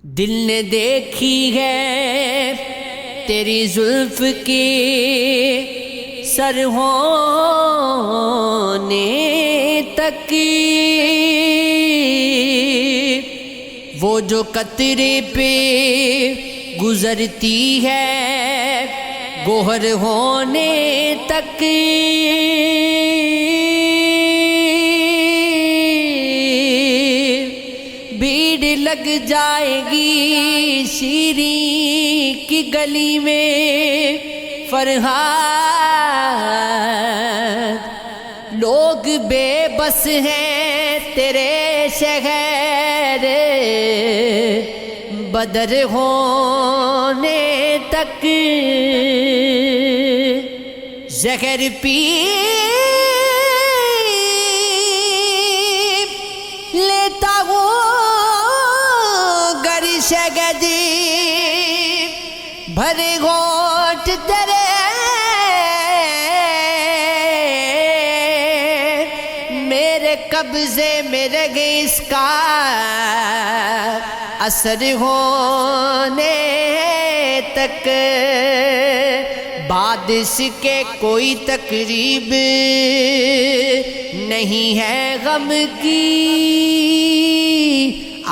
دل نے دیکھی ہے تیری زلف کی سر ہونے تک، وہ جو قطرے پہ گزرتی ہے گوہر ہونے تک، بھیڑ لگ جائے گی شیریں کی گلی میں فرہاد، لوگ بے بس ہیں تیرے شہر بدر ہونے تک، زہر پی لیتا ہوں گر شگدی بھرے گھونٹ تیرے، میرے قبضے میں رہے اس کا اثر ہونے تک، بعد اس کے کوئی تقریب نہیں ہے غم کی،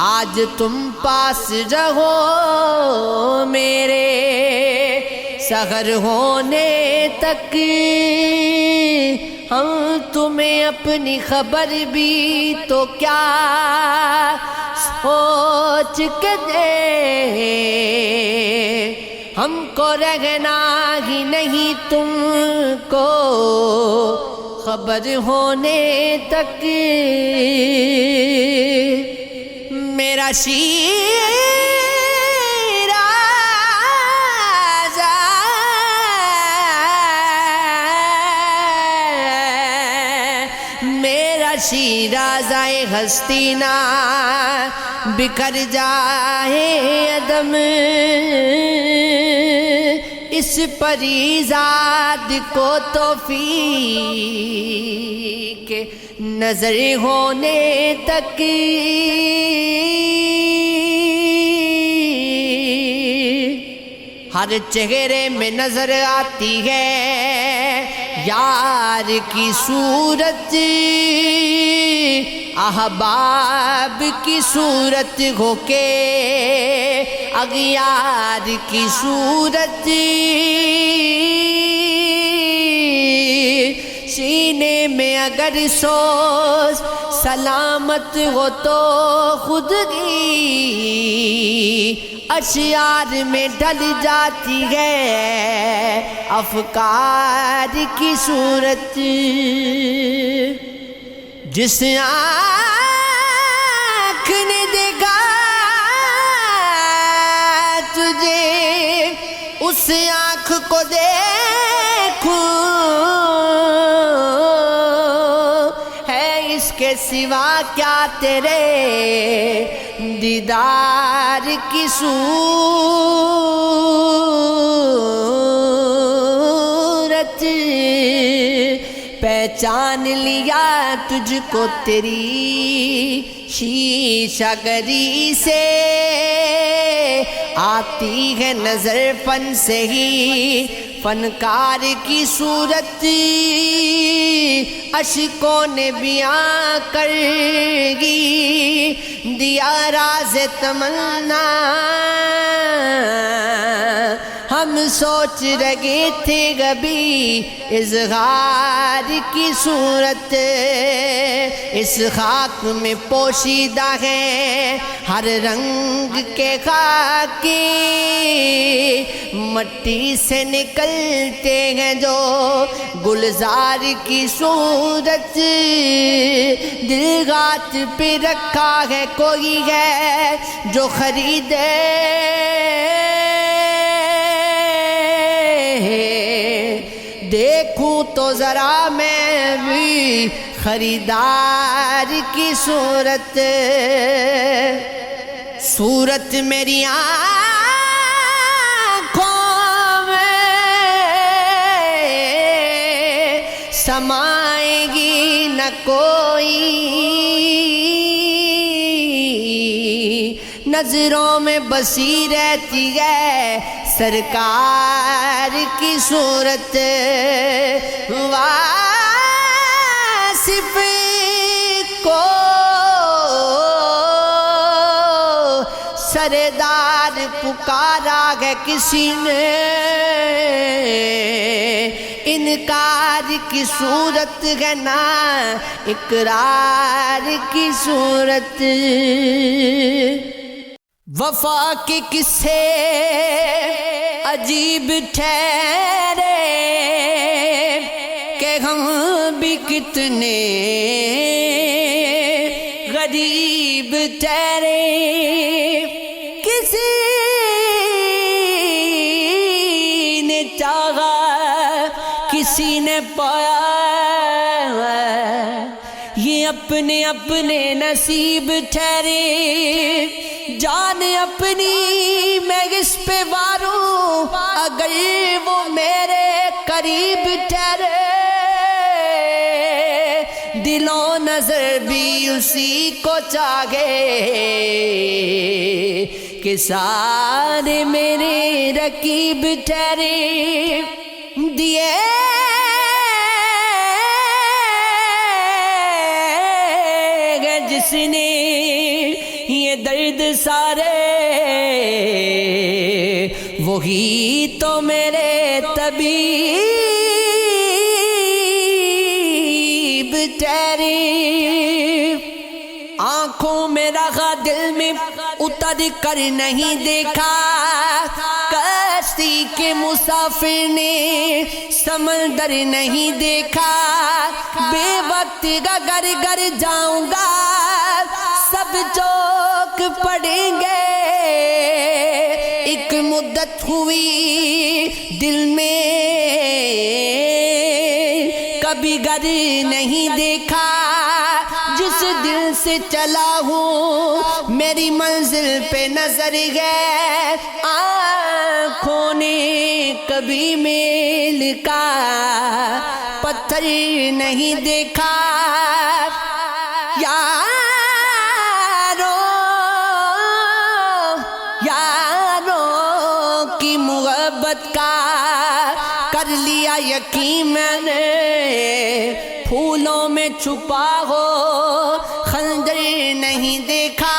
آج تم پاس رہو میرے سحر ہونے تک، ہم تمہیں اپنی خبر بھی تو کیا سوچ کے دے، ہم کو رہنا ہی نہیں تم کو خبر ہونے تک، میرا شیرازہ میرا شیرازہ ہستی نہ بکھر جائے عدم، اس پریزاد کو توفیق نظر ہونے تک، ہر چہرے میں نظر آتی ہے یار کی صورت، احباب کی صورت ہو کے اغیار کی صورت، سینے میں اگر سوز سلامت ہو تو خودگی اشعار میں ڈھل جاتی ہے افکار کی صورت، جس آنکھ نے دیکھا تجھے اس آنکھ کو دیکھوں، ہے اس کے سوا کیا تیرے دیدار کی صورت، پہچان لیا تجھ کو تیری شیشہ گری سے، آتی ہے نظر فن سے ہی فنکار کی صورت، اشکوں نے بیاں کر گی دیا راز تمنا، ہم سوچ رہے تھے کبھی اظہار کی صورت، اس خاک میں پوشیدہ ہے ہر رنگ کے خاکی، مٹی سے نکلتے ہیں جو گلزار کی صورت، دل ہاتھ پہ رکھا ہے کوئی ہے جو خریدے، دیکھوں تو ذرا میں بھی خریدار کی صورت، صورت میری آنکھوں میں سمائے گی نہ کوئی نہ نظروں میں بسی رہتی ہے سرکار کی صورت واصف کو سردار پکارا ہے کسی نے انکار کی صورت ہے نا اقرار کی صورت وفا کے قصے عجیب ٹھہرے کہ ہم بھی کتنے غریب ٹھہرے کسی نے چاہا کسی نے پایا یہ اپنے اپنے نصیب ٹھہرے جان اپنی میں اس پہ واروں اگر وہ میرے قریب ٹھہرے دل و نظر بھی اسی کو چاہے کہ سارے میرے رقیب ٹھہرے دیے گئے جس نے یہ درد سارے وہی تو میرے طبیب ٹھہرے آنکھوں میں رہا دل میں اتر کر نہیں دیکھا کشتی کے مسافر نے سمندر نہیں دیکھا بے وقت اگر گھر جاؤں گا سب چوک پڑیں گے ایک مدت ہوئی دل میں کبھی گھر نہیں دیکھا جس دل سے چلا ہوں میری منزل پہ نظر ہے آنکھوں نے کبھی میل کا پتھر نہیں دیکھا یاروں کی محبت کا کر لیا یقین میں نے پھولوں میں چھپا ہو خنجر نہیں دیکھا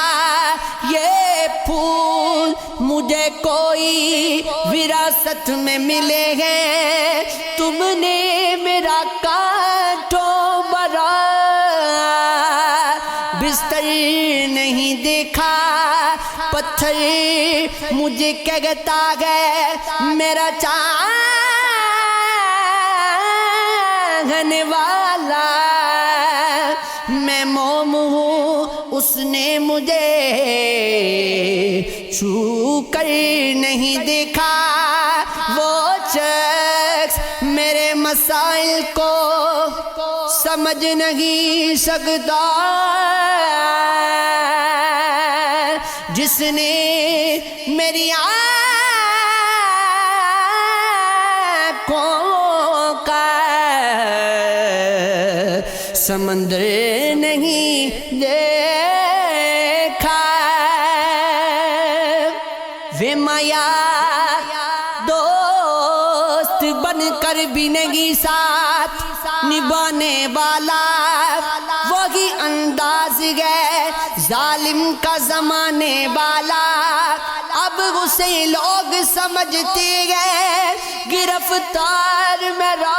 یہ پھول مجھے کوئی وراثت میں ملے ہیں تم نے میرا کانٹوں بھرا بستر نہیں دیکھا پتھر مجھے کہتا ہے میرا چاہنے والا میں موم ہوں اس نے مجھے چھو کر نہیں دیکھا وہ شخص میرے مسائل کو سمجھ نہیں سکتا جس نے میری آنکھوں کا سمندر نہیں دیکھا وہ مایا دوست بن کر بھی نہیں ساتھ نبھانے والا وہی انداز ہے ظالم کا زمانے والا اب اسے لوگ سمجھتے ہیں گرفتار میرا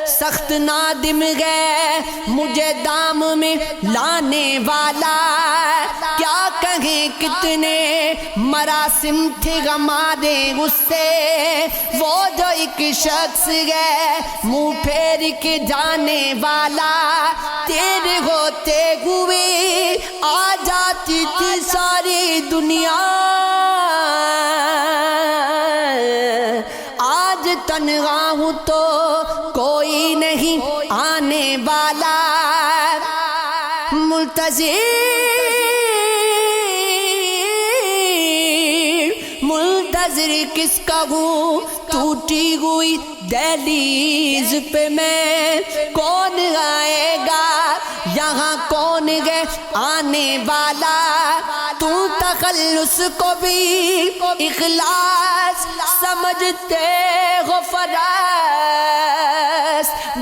سخت نادم ہے مجھے دام میں لانے والا کیا کہیں کتنے مراسم تھے ہمارے اس سے وہ جو ایک شخص ہے منہ پھیر کے جانے والا تیرے ہوتے ہوئے آ جاتی تھی ساری دنیا آج تنہا ہوں تو کوئی نہیں آنے والا منتظر کس کا ہوں ٹوٹی ہوئی دہلیز پہ میں کون آئے گا یہاں کون ہے آنے والا، تو تخلص کو بھی اخلاص سمجھتے ہو فراز،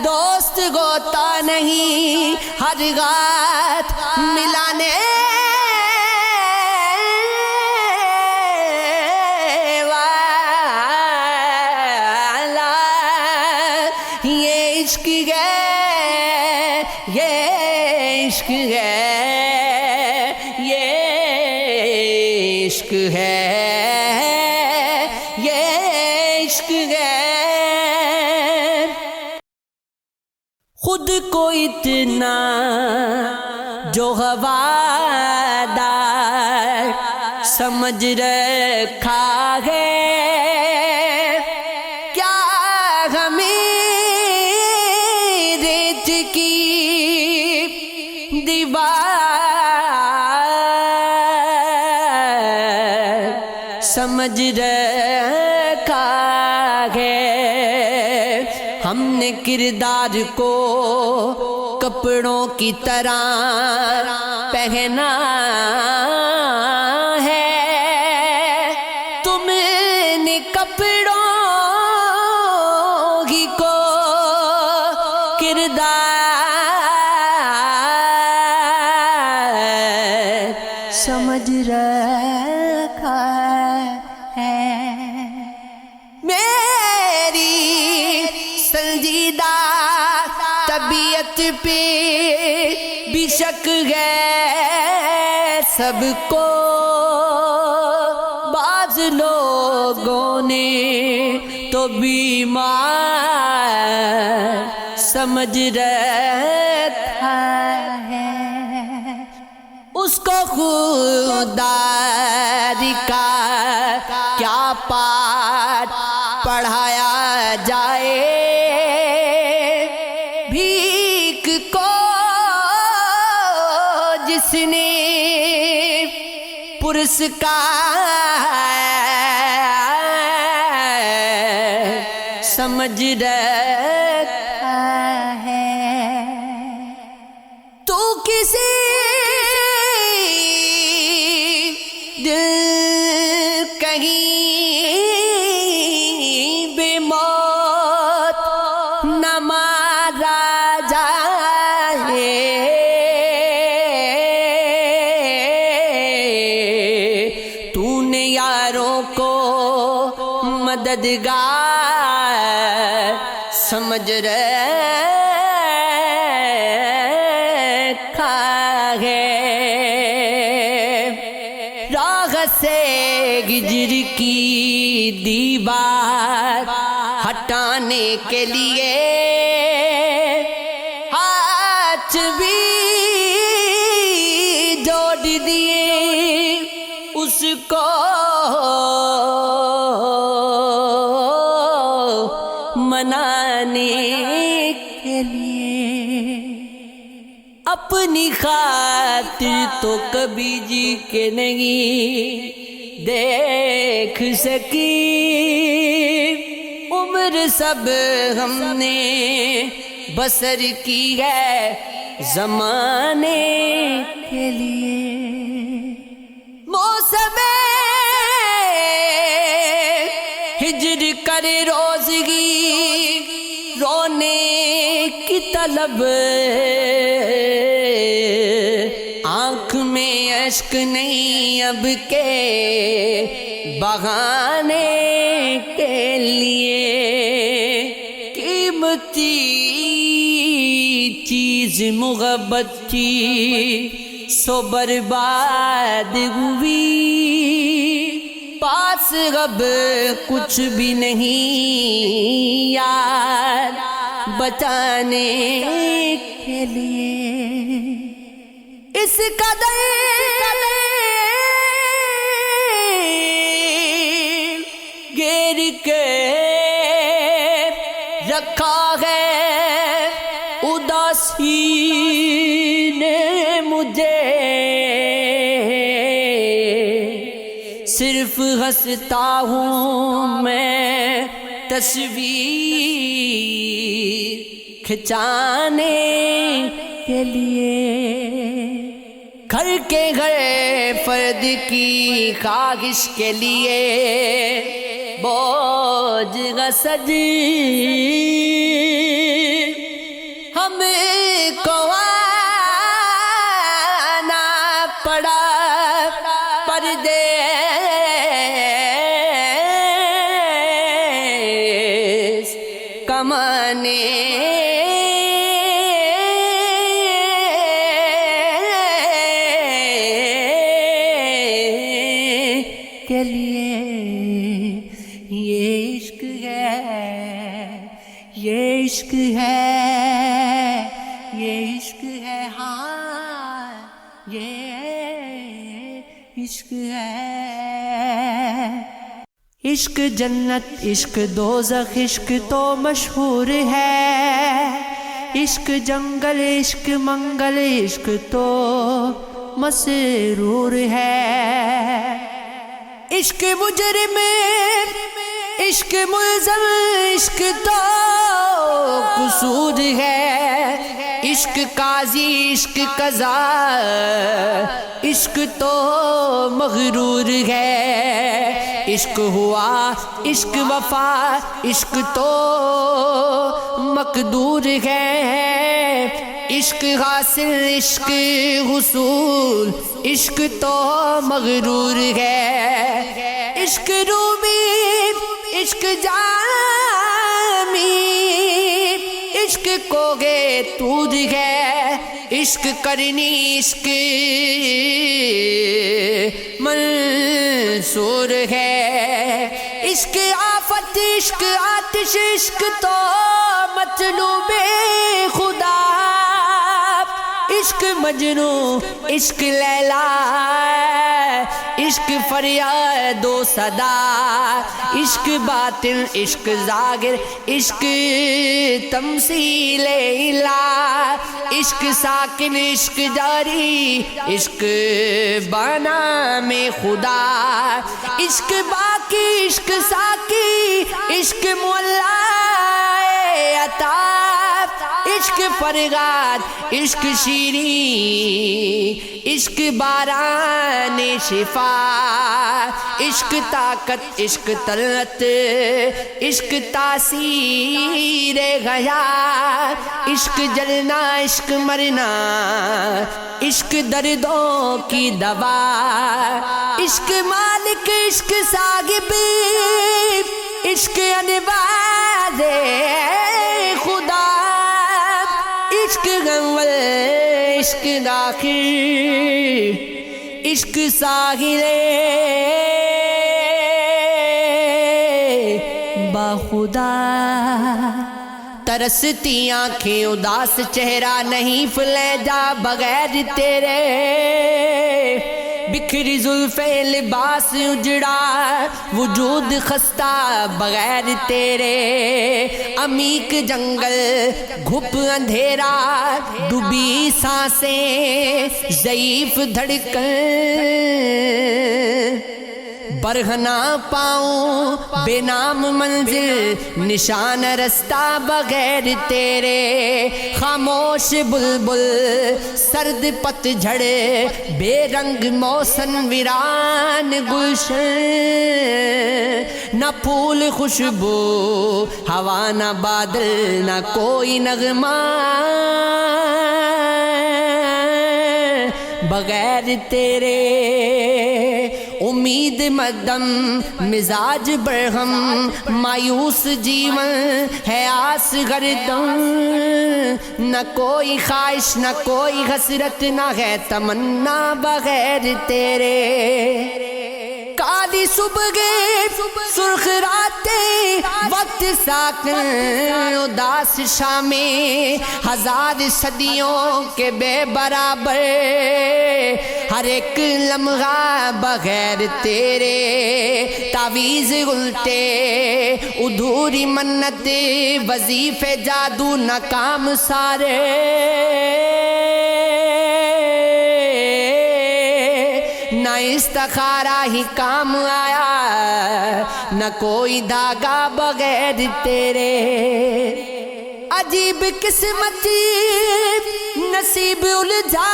دوست ہوتا نہیں ہر رات ملانے والا، یہ عشق ہے، یہ عشق ہے، یہ عشق ہے، یہ عشق ہے۔ خود کو اتنا جو ہوادار سمجھ رکھا ہے، کیا ہمیں ریت کی دیوار سمجھ رکھا ہے، ہم نے کردار کو کپڑوں کی طرح پہنا ہے، تم نے کپڑوں ہی کو کردار سمجھ رکھا ہے۔ میری سنجیدہ طبیعت پہ بھی شک ہے سب کو، بعض لوگوں نے تو بیمار سمجھ رکھا ہے، اس کو خودداری کا کیا پاٹ پڑھایا جائے، بھیک کو جس نے پرسکار سمجھ رکھا ہے، تو کسی دل کہیں بے موت نہ مارا جائے، تو نے یاروں کو مددگار سمجھ رکھا ہے، راہ سے ہجر کی دیوار ہٹانے کے لیے ہاتھ بھی جوڑ دیے اس کو منانے کے لیے، اپنی خاطر تو کبھی جی کے نہیں دیکھ سکی، عمر سب ہم نے بسر کی ہے زمانے کے لیے، موسم ہجر کرے روزگی رونے کی طلب، آنکھ میں اشک نہیں اب کے بہانے کے لیے، قیمتی چیز محبت کی سو برباد ہوئی، پاس اب کچھ بھی نہیں یار بچانے کے لیے، اس قدر گھیر کے رکھا ہے اداسی نے مجھے، صرف ہنستا ہوں میں تصویر کھنچانے کے لیے گھر کے گھر فرد کی خواہش کے لیے بوجھ غصب ہم کو آنا پڑا پردیس کمانے کے لیے یہ عشق ہے، یہ عشق ہے، یہ عشق ہے، ہاں یہ عشق ہے۔ عشق جنت، عشق دوزخ، عشق تو مشہور ہے، عشق جنگل، عشق منگل، عشق تو مسرور ہے۔ عشق مجرم، عشق ملزم، عشق تو قصور ہے، عشق قاضی، عشق قضا، عشق تو مغرور ہے۔ عشق ہوا، عشق وفا، عشق تو مقدور ہے۔ عشق حاصل، عشق حصول، عشق تو مغرور ہے۔ عشق رومی، عشق جامی، عشق کو گے تود ہے۔ عشق کرنی، عشق منصور ہے۔ عشق آفت، عشق آتش، عشق تو مطلوب خدا۔ عشق مجنوں، عشق لیلا، عشق فریاد و صدا۔ عشق باطن، عشق ظاہر، عشق تمثیل الہ۔ عشق ساکن، عشق جاری، عشق بنام خدا۔ عشق باقی، عشق ساکی، عشق مولا عطا۔ عشق فرغاد، عشق شیریں، عشق باران شفا۔ عشق طاقت، عشق طلعت، عشق تاثیر غیا۔ عشق جلنا، عشق مرنا، عشق دردوں کی دوا۔ عشق مالک، عشق صاحب، عشق انباد خدا۔ عشق غمل، عشق داخل، عشق ساحل باخدا۔ ترستی آنکھیں، اداس چہرہ، نہیں فلیجا بغیر تیرے۔ بکھری زلفیں، لباس اجڑا، وجود خستہ بغیر تیرے۔ عمیق جنگل، گھپ اندھیرا، ڈوبی سانسیں، ضعیف دھڑکن، برہنہ پاؤں، بے نام منزل، نشان رستہ بغیر تیرے۔ خاموش بلبل، سرد پت جھڑ، بے رنگ موسم، ویران گلشن۔ نہ پھول خوشبو، ہوا نہ بادل، نہ کوئی نغمہ بغیر تیرے۔ امید مدم، مزاج برہم، مایوس جیون ہے آس گردم۔ نہ کوئی خواہش، نہ کوئی حسرت، نہ ہے تمنا بغیر تیرے۔ کالی صبح، سرخ راتیں، وقت ساکن، اداس شامیں، ہزار صدیوں کے بے برابر۔ ہر ایک لمحہ بغیر تیرے۔ تعویذ الٹے، ادھوری منت، وظیفے جادو، ناکام سارے۔ نہ استخارہ ہی کام آیا، نہ کوئی دھاگا بغیر تیرے۔ عجیب قسمت نصیب الجھا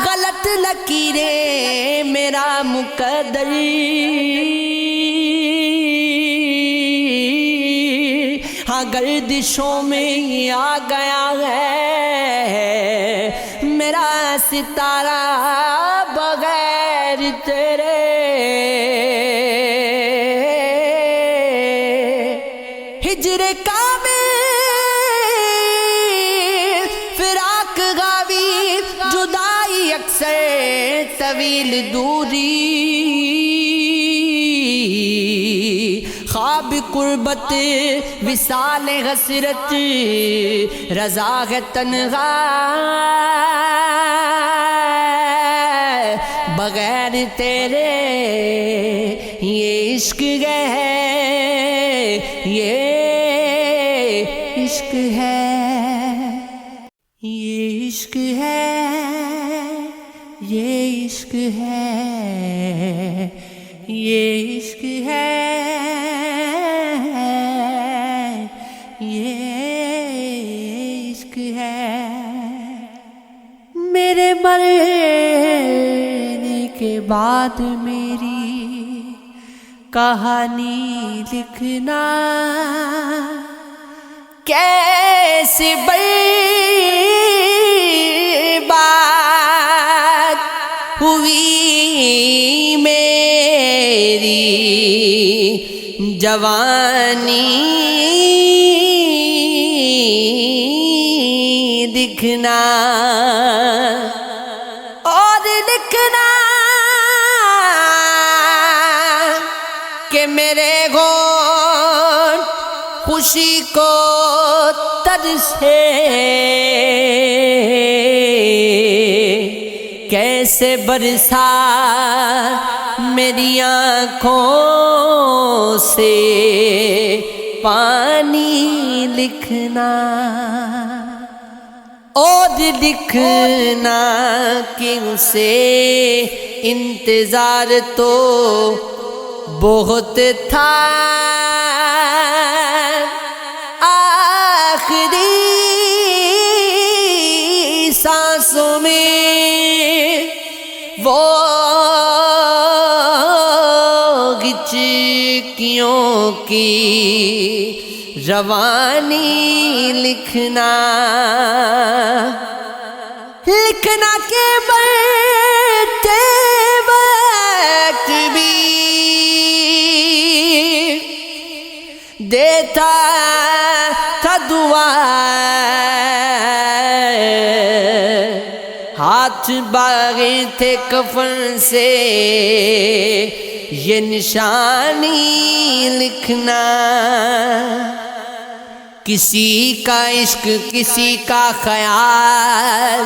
غلط لکیریں میرا مقدر، ہاں گردشوں میں آ گیا ہے میرا ستارہ بغیر تیرے، ہجر کامل فراق غاوی جدائی اکثر طویل دوری، خواب قربت وصال حسرت رضا ہے تنہا بغیر تیرے، یہ عشق ہے یہ عشق ہے، یہ عشق ہے یہ عشق ہے، یہ عشق ہے یہ عشق ہے، میرے مرنے کے بعد میری کہانی لکھنا، کیسے برباد ہوئی میری جوانی، دکھنا اور لکھنا کہ میرے ہونٹ خوشی کو ترسے، کیسے برسا میری آنکھوں سے پانی، لکھنا اور لکھنا کہ اسے انتظار تو بہت تھا، آخری سانسوں میں وہ ہچکیوں کی روانی، لکھنا لکھنا کہ مرتے وقت بھی دیتا تھا دعا، ہاتھ باغے تھے کفن سے یہ نشانی، لکھنا کسی کا عشق کسی کا خیال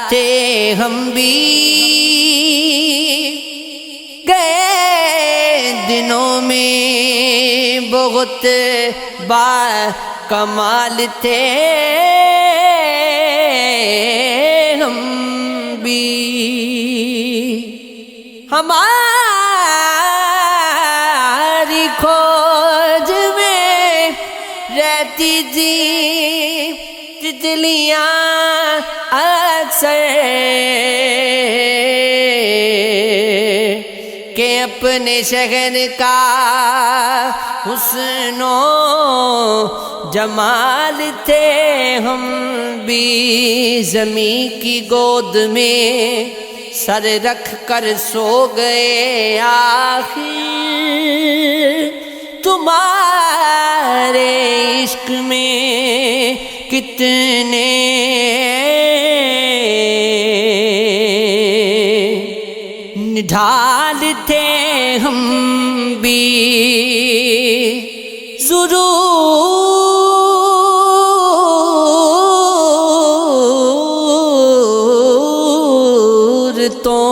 تھے ہم بھی، گئے دنوں میں بہت با کمال تھے ہم بھی، ہماری کھوج میں رہتی تھی تتلیاں اکثر کہ اپنے شہر کا حسن و جمال تھے ہم بھی، زمین کی گود میں سر رکھ کر سو گئے آخر، تمہارے عشق میں کتنے ڈھال تھے ہم بھی، ضرور تو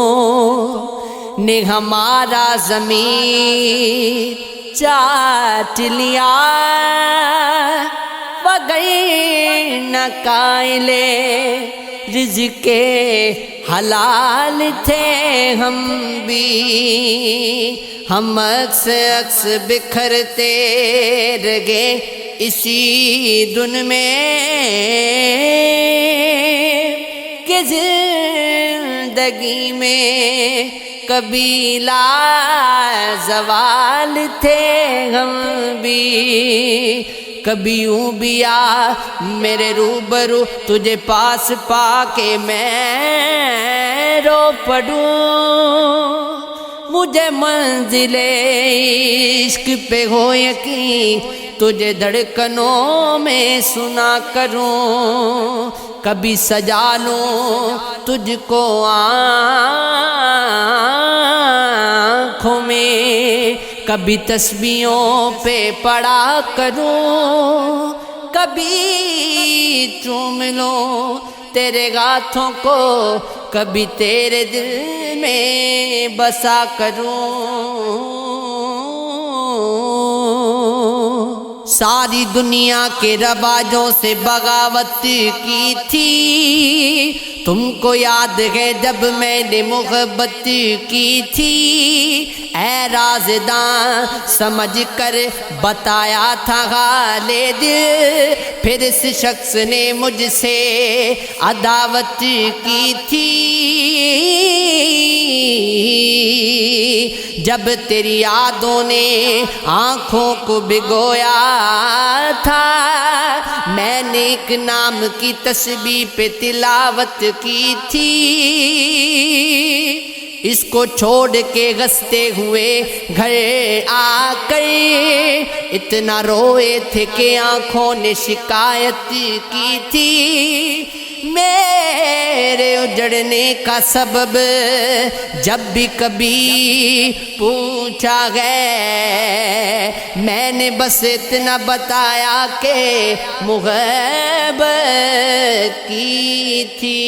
نے ہمارا ضمیر چاٹ لیا، وگرنہ قائلِ رزق حلال تھے ہم بھی، ہم عکس بکھرتے رگے اسی دن میں کہ زندگی میں کبھی لا زوال تھے ہم بھی، کبھی یوں بھی آ میرے روبرو تجھے پاس پا کے میں رو پڑوں، مجھے منزل عشق پہ ہو یقین تجھے دھڑکنوں میں سنا کروں، کبھی سجا لوں تجھ کو آنکھوں میں، کبھی تسبیحوں پہ پڑا کروں، کبھی چوم لوں تیرے ہاتھوں کو، کبھی تیرے دل میں بسا کروں۔ ساری دنیا کے رواجوں سے بغاوت کی تھی، تم کو یاد ہے جب میں نے محبت کی تھی، اے رازداں سمجھ کر بتایا تھا حال دل، پھر اس شخص نے مجھ سے عداوت کی تھی، جب تیری یادوں نے آنکھوں کو بھگویا تھا، میں نے ایک نام کی تسبیح پہ تلاوت کی تھی، اس کو چھوڑ کے گھستے ہوئے گھر آ کر اتنا روئے تھے کہ آنکھوں نے شکایت کی تھی، میرے اجڑنے کا سبب جب بھی کبھی پوچھا گیا، میں نے بس اتنا بتایا کہ محبت کی تھی۔